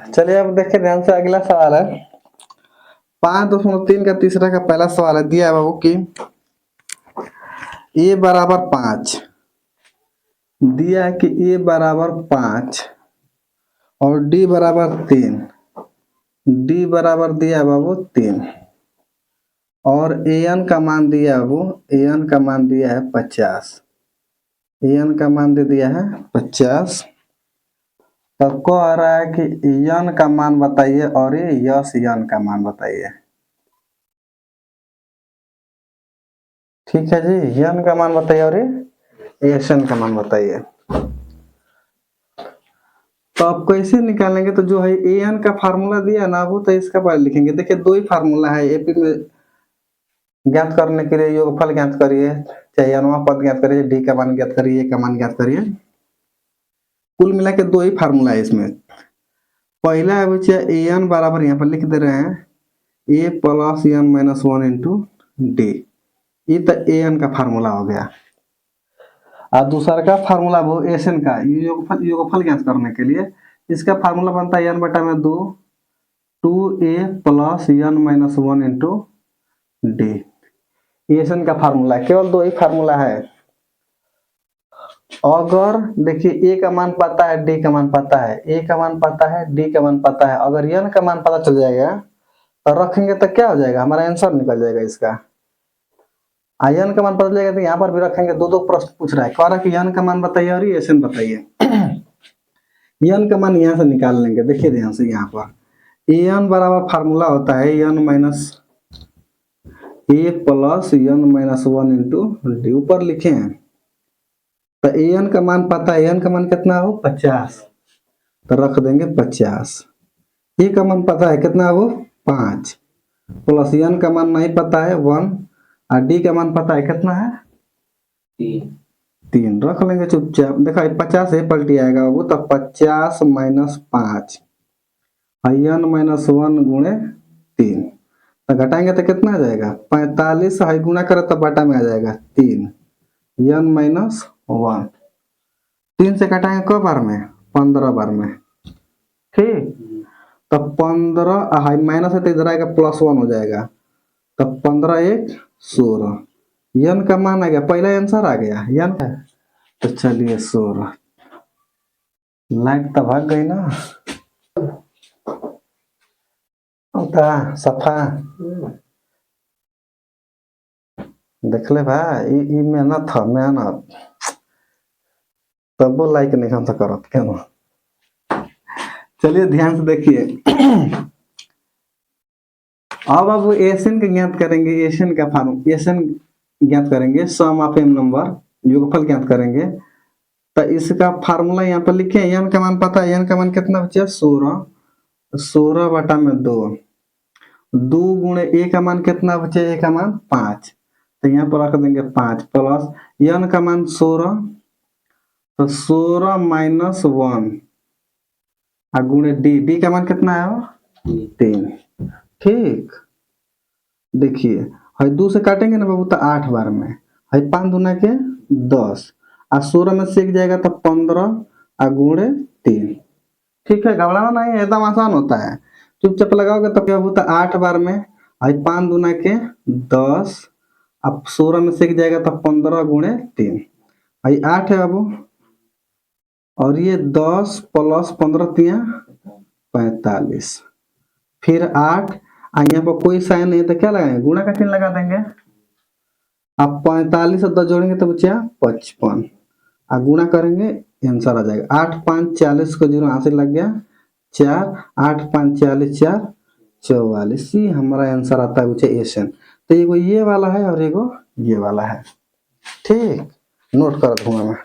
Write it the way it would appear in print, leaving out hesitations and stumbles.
चलिए अब देखिए ध्यान से, अगला सवाल है 5.3 का तीसरा का पहला सवाल है। दिया है बाबू कि a बराबर 5, दिया है कि a बराबर 5 और d बराबर 3, d बराबर दिया है बाबू 3 और an का मान दिया है बाबू, an का मान दिया है 50, an का मान दे दिया है 50। तब को आ रहा है कि n का मान बताइए और ये यस n का मान बताइए। ठीक है जी, n का मान बताइए और ये एन का मान बताइए। तो आप कैसे निकालेंगे, तो जो है an का फार्मूला दिया है ना वो, तो इसका पहले लिखेंगे। देखिए दो ही फार्मूला है एपी में ज्ञात करने के लिए, योगफल ज्ञात करिए, चाहे अनवा पद ज्ञात करिए, डी का मान ज्ञात करिए, ए का मान ज्ञात करिए। कुल मिला के दो ही फार्मूला है इसमें। पहला है बच्चा an बराबर यहाँ पर लिख दे रहे हैं a plus n minus 1 into D, ये तो an का फार्मूला हो गया। और दूसरा का फार्मूला वो एन का योगफल ज्ञात करने के लिए, इसका फार्मूला बनता है n बटा में 2 2a plus n minus 1 into d. N का फार्मूला केवल दो ही फार्मूला है। अगर देखिए a का मान पता है, d का मान पता है, a का मान पता है, d का मान पता है, अगर n का मान पता चल जाएगा तो रखेंगे तो क्या हो जाएगा, हमारा आंसर निकल जाएगा इसका। n का मान पता चलेगा तो यहाँ पर भी रखेंगे। दो दो प्रश्न पूछ रहा है, कह रहा है कि n का मान बताइए और ये एन बताइए। n का मान यहाँ से निकाल लेंगे। देखिए ध्यान से, यहाँ पर an बराबर फार्मूला होता है n minus a plus n minus 1 into D, ऊपर लिखे हैं। तो an का मान पता है, an का मान कितना हो 50, तो रख देंगे 50। a का मान पता है कितना हो 5, प्लस n का मान नहीं पता है 1, और d का मान पता है कितना है 3, रख लेंगे चुपचाप। देखा 50 से पलटी आएगा वो, तो 50 माइनस 5 n माइनस 1 गुणे 3, तो घटाएंगे तो कितना आ जाएगा 45, है गुणा करे तो बटा में आ जाएगा 3 n माइनस 1। 3 से घटाएंगे कब बार में, 15 बार में। ठीक, तो 15 हाई माइनस है तो इधर आएगा प्लस 1 हो जाएगा, तो 15 1 16, n का मान आ गया, पहला आंसर आ गया n का। तो चलिए 16, लाइट तो भाग गई ना, होता सफा। देख ले भाई, ई मेहनत है, मेहनत तब वो लाइक नहीं हम तो करत क्यों। चलिए ध्यान से देखिए, अब वो एन का ज्ञात करेंगे, एन का फार्मूला एन ज्ञात करेंगे, सम ऑफ एम नंबर, योगफल ज्ञात करेंगे। तो इसका फार्मूला यहाँ पर लिखे, n का मान पता है, n का मान कितना बचा 16, 16 बटा में 2, 2 गुणे a का मान कितना बचे, a का मान 5, तो यहाँ पर रख देंगे 5 प्लस n का मान 16, तो 16 माइनस 1 गुणे d का मान कितना है 3। ठीक, देखिए है 2 से काटेंगे ना बाबू तो 8 बार में, है 5 दूना के 10, और 16 में से एक जाएगा तो 15 गुणे 3। ठीक है, घबराना नहीं, एकदम आसान होता है। चुपचाप लगाओगे तो क्या होता है 8 बार में, है 5 दूना के 10, अब 16 में से एक जाएगा तो 15 गुणे 3, है 8 है बाबू, और ये 10 प्लस 15 3 45, फिर 8, यहाँ पर कोई साइन नहीं तो क्या लगाएंगे, गुणा का चिन्ह लगा देंगे। अब 45 और 10 जोड़ेंगे तो बचा 55, गुणा करेंगे आंसर आ जाएगा 8 5 40 को 0 हाथ से लग गया 4, 8 5 40 4 44, ये हमारा आंसर आता है बच्चे एन। तो एगो ये वाला है और एगो ये वाला है। ठीक, नोट कर दूंगा मैं।